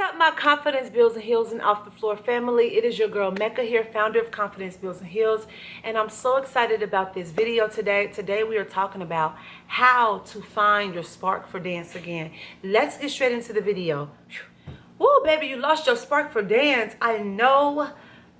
What's up, my Confidence Builds and Heals and Off the Floor family? It is your girl Mecca here, founder of Confidence Builds and Heals, and I'm so excited about this video today. Today we are talking about how to find your spark for dance again. Let's get straight into the video. Woo, baby, you lost your spark for dance. I know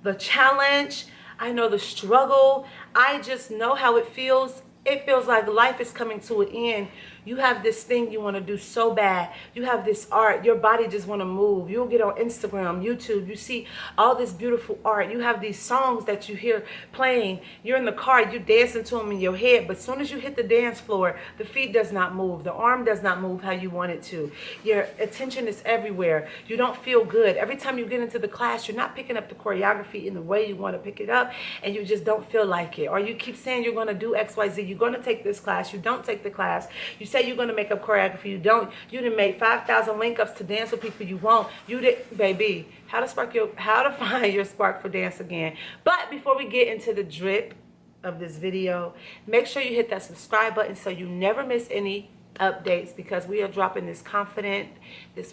the challenge. I know the struggle. I just know how it feels. It feels like life is coming to an end. You have this thing you want to do so bad. You have this art. Your body just want to move. You'll get on Instagram, YouTube. You see all this beautiful art. You have these songs that you hear playing. You're in the car. You dancing to them in your head. But as soon as you hit the dance floor, the feet does not move. The arm does not move how you want it to. Your attention is everywhere. You don't feel good. Every time you get into the class, you're not picking up the choreography in the way you want to pick it up. And you just don't feel like it. Or you keep saying you're going to do X, Y, Z. You're going to take this class. You don't take the class. You say you're going to make up choreography. You don't. You didn't make 5,000 link ups to dance with people you won't. You did, baby. How to find your spark for dance again. But before we get into the drip of this video, make sure you hit that subscribe button so you never miss any updates, because we are dropping this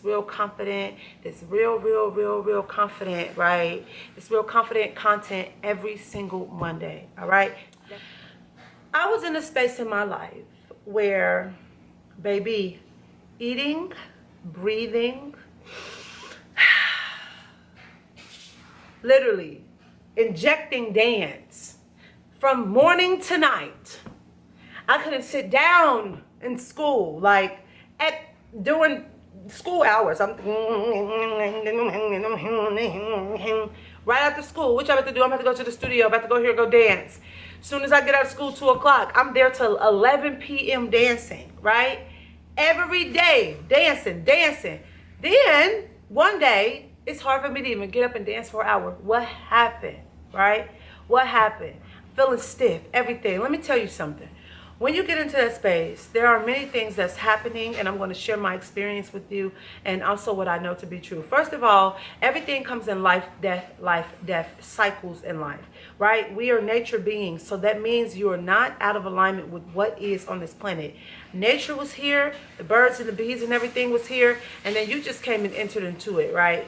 real confident, right? This real confident content every single Monday. All right. I was in a space in my life where, baby, eating, breathing, literally injecting dance from morning to night. I couldn't sit down in school, like during school hours. I'm right after school. What y'all about to do? I'm about to go to the studio. I'm about to go here, go dance. As soon as I get out of school, 2 o'clock, I'm there till 11 p.m. dancing, right? Every day, dancing. Then, one day, it's hard for me to even get up and dance for an hour. What happened, right? What happened? Feeling stiff, everything. Let me tell you something. When you get into that space, there are many things that's happening, and I'm going to share my experience with you and also what I know to be true. First of all, everything comes in life, death cycles in life, right? We are nature beings, so that means you are not out of alignment with what is on this planet. Nature was here, the birds and the bees and everything was here, and then you just came and entered into it, right?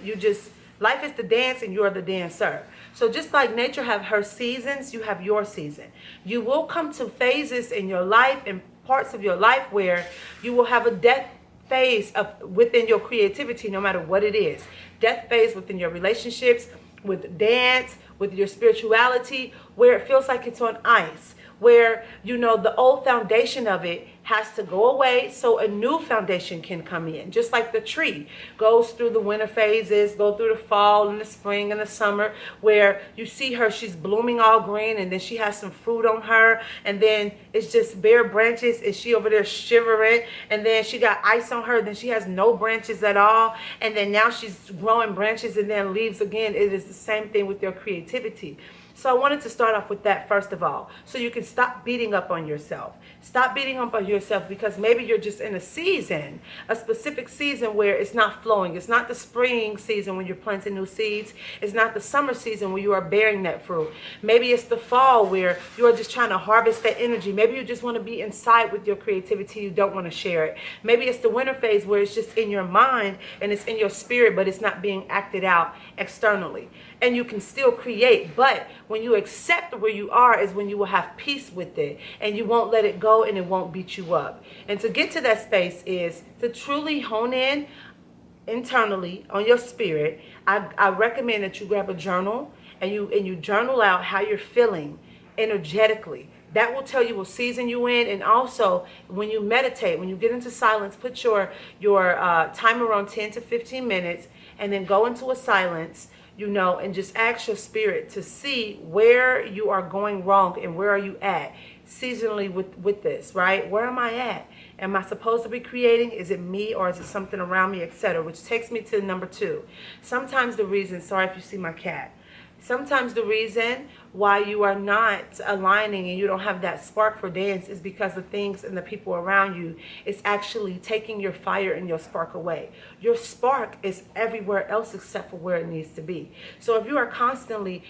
Life is the dance and you are the dancer. So just like nature have her seasons, you have your season. You will come to phases in your life and parts of your life where you will have a death phase within your creativity, no matter what it is. Death phase within your relationships, with dance, with your spirituality, where it feels like it's on ice, where, you know, the old foundation of it has to go away so a new foundation can come in. Just like the tree goes through the winter phases, go through the fall and the spring and the summer, where you see her, she's blooming all green, and then she has some fruit on her, and then it's just bare branches, and she over there shivering, and then she got ice on her, then she has no branches at all, and then now she's growing branches and then leaves again. It is the same thing with your creativity. So I wanted to start off with that first of all, so you can stop beating up on yourself. Stop beating up on yourself, because maybe you're just in a season, a specific season where it's not flowing. It's not the spring season when you're planting new seeds. It's not the summer season where you are bearing that fruit. Maybe it's the fall where you are just trying to harvest that energy. Maybe you just want to be inside with your creativity. You don't want to share it. Maybe it's the winter phase where it's just in your mind and it's in your spirit, but it's not being acted out externally. And you can still create, but when you accept where you are is when you will have peace with it, and you won't let it go and it won't beat you up. And to get to that space is to truly hone in internally on your spirit. I recommend that you grab a journal and you journal out how you're feeling energetically. That will tell you what season you in. And also, when you meditate, when you get into silence, put your timer on 10 to 15 minutes, and then go into a silence, you know, and just ask your spirit to see where you are going wrong and where are you at seasonally with this, right? Where am I at? Am I supposed to be creating? Is it me, or is it something around me, etc.? Which takes me to number 2. Sometimes the reason, sorry if you see my cat, sometimes the reason why you are not aligning and you don't have that spark for dance is because the things and the people around you is actually taking your fire and your spark away. Your spark is everywhere else except for where it needs to be. So if you are constantly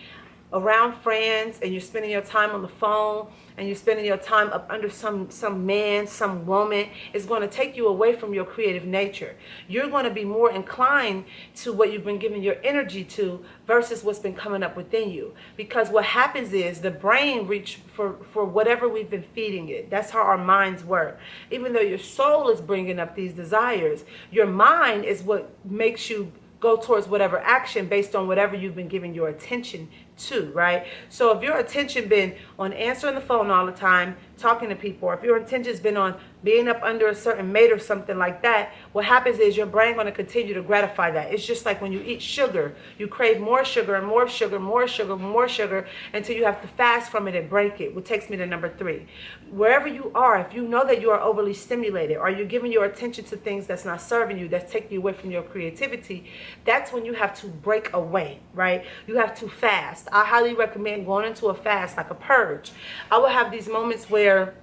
around friends and you're spending your time on the phone and you're spending your time up under some man, some woman, is going to take you away from your creative nature. You're going to be more inclined to what you've been giving your energy to versus what's been coming up within you. Because what happens is the brain reach for whatever we've been feeding it. That's how our minds work. Even though your soul is bringing up these desires, your mind is what makes you go towards whatever action based on whatever you've been giving your attention to, right? So if your attention been on answering the phone all the time, talking to people, or if your attention's been on being up under a certain mate or something like that, what happens is your brain going to continue to gratify that. It's just like when you eat sugar, you crave more sugar and more sugar, more sugar, more sugar, until you have to fast from it and break it, which takes me to number 3. Wherever you are, if you know that you are overly stimulated, or you're giving your attention to things that's not serving you, that's taking you away from your creativity, that's when you have to break away, right? You have to fast. I highly recommend going into a fast, like a purge. I will have these moments where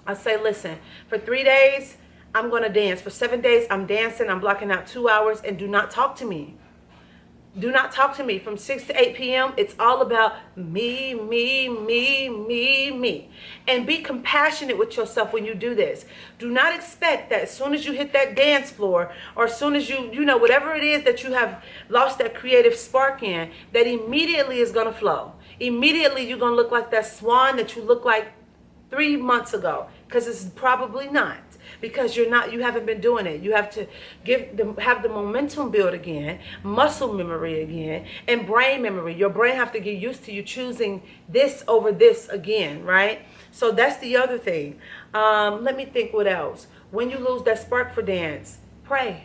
I say, listen, for 3 days, I'm going to dance. For 7 days, I'm dancing. I'm blocking out 2 hours, and do not talk to me. Do not talk to me. From 6 to 8 p.m., it's all about me, me, me, me, me. And be compassionate with yourself when you do this. Do not expect that as soon as you hit that dance floor, or as soon as you know, whatever it is that you have lost that creative spark in, that immediately is going to flow. Immediately you're going to look like that swan that you looked like 3 months ago, because it's probably not, because you haven't been doing it. You have to have the momentum build again, muscle memory again, and brain memory. Your brain have to get used to you choosing this over this again, right? So that's the other thing. Let me think what else. When you lose that spark for dance, pray.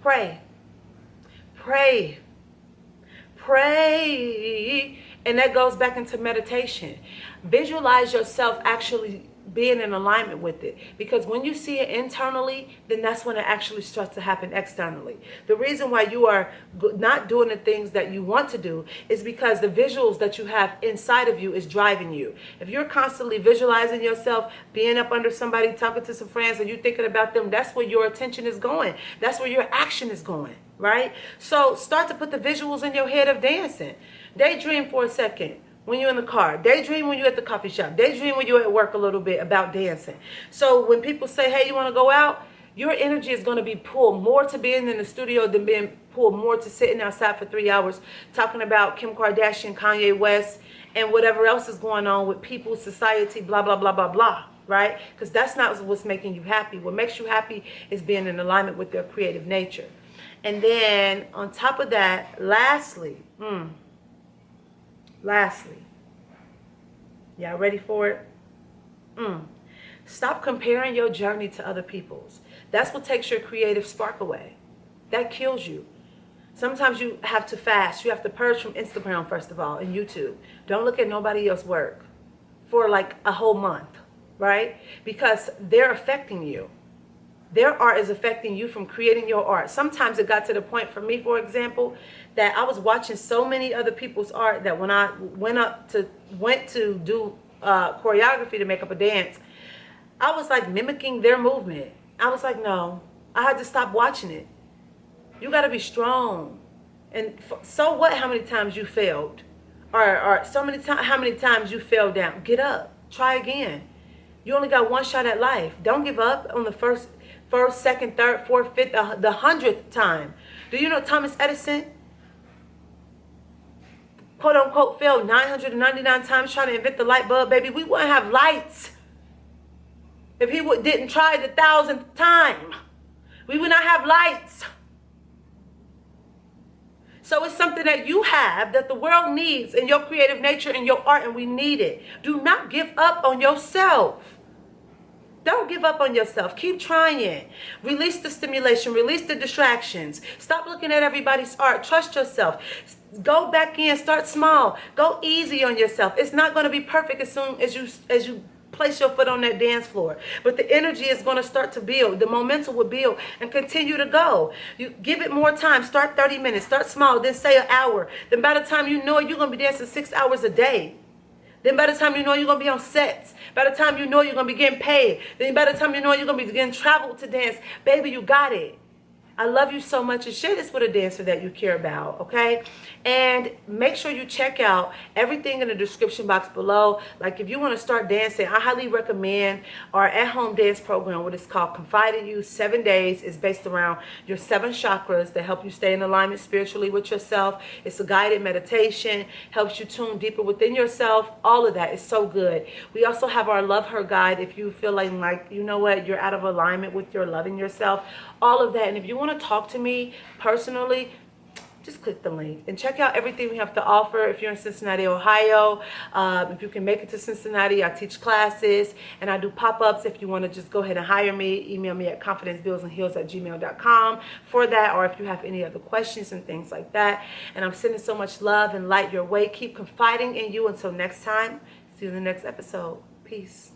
Pray. Pray. Pray. And that goes back into meditation. Visualize yourself actually being in alignment with it. Because when you see it internally, then that's when it actually starts to happen externally. The reason why you are not doing the things that you want to do is because the visuals that you have inside of you is driving you. If you're constantly visualizing yourself being up under somebody, talking to some friends, and you're thinking about them, that's where your attention is going. That's where your action is going, right? So start to put the visuals in your head of dancing. Daydream for a second when you're in the car. Daydream when you're at the coffee shop. Daydream when you're at work a little bit about dancing. So when people say, hey, you want to go out? Your energy is going to be pulled more to being in the studio than being pulled more to sitting outside for 3 hours talking about Kim Kardashian, Kanye West, and whatever else is going on with people, society, blah, blah, blah, blah, blah, right? Because that's not what's making you happy. What makes you happy is being in alignment with your creative nature. And then on top of that, lastly, y'all ready for it? Stop comparing your journey to other people's. That's what takes your creative spark away. That kills you. Sometimes you have to fast. You have to purge from Instagram, first of all, and YouTube. Don't look at nobody else's work for like a whole month, right? Because they're affecting you. Their art is affecting you from creating your art. Sometimes it got to the point for me, for example, that I was watching so many other people's art that when I went to do choreography to make up a dance, I was like mimicking their movement. I was like, no, I had to stop watching it. You got to be strong. And so what? How many times you failed, or how many times you fell down? Get up. Try again. You only got one shot at life. Don't give up on the first, second, third, fourth, fifth, the 100th time. Do you know Thomas Edison, quote unquote, failed 999 times trying to invent the light bulb? Baby, we wouldn't have lights if he didn't try the 1,000th time. We would not have lights. So it's something that you have that the world needs in your creative nature and your art, and we need it. Do not give up on yourself. Don't give up on yourself. Keep trying. Release the stimulation. Release the distractions. Stop looking at everybody's art. Trust yourself. Go back in. Start small. Go easy on yourself. It's not going to be perfect as soon as you place your foot on that dance floor. But the energy is going to start to build. The momentum will build and continue to go. You give it more time. Start 30 minutes. Start small. Then say an hour. Then by the time you know it, you're going to be dancing 6 hours a day. Then by the time you know, you're going to be on sets. By the time you know, you're going to be getting paid. Then by the time you know, you're going to be getting traveled to dance. Baby, you got it. I love you so much, and share this with a dancer that you care about, okay? And make sure you check out everything in the description box below. Like if you want to start dancing, I highly recommend our at-home dance program, what is called Confide in You 7 days. Is based around your 7 chakras that help you stay in alignment spiritually with yourself. It's a guided meditation, helps you tune deeper within yourself. All of that is so good. We also have our Love Her guide if you feel like you know what, you're out of alignment with your loving yourself. All of that. And if you want to talk to me personally, just click the link and check out everything we have to offer. If you're in Cincinnati, Ohio, if you can make it to Cincinnati, I teach classes and I do pop-ups. If you want to just go ahead and hire me, email me at confidencebillsandheels@gmail.com for that, or if you have any other questions and things like that. And I'm sending so much love and light your way. Keep confiding in you. Until next time, see you in the next episode. Peace.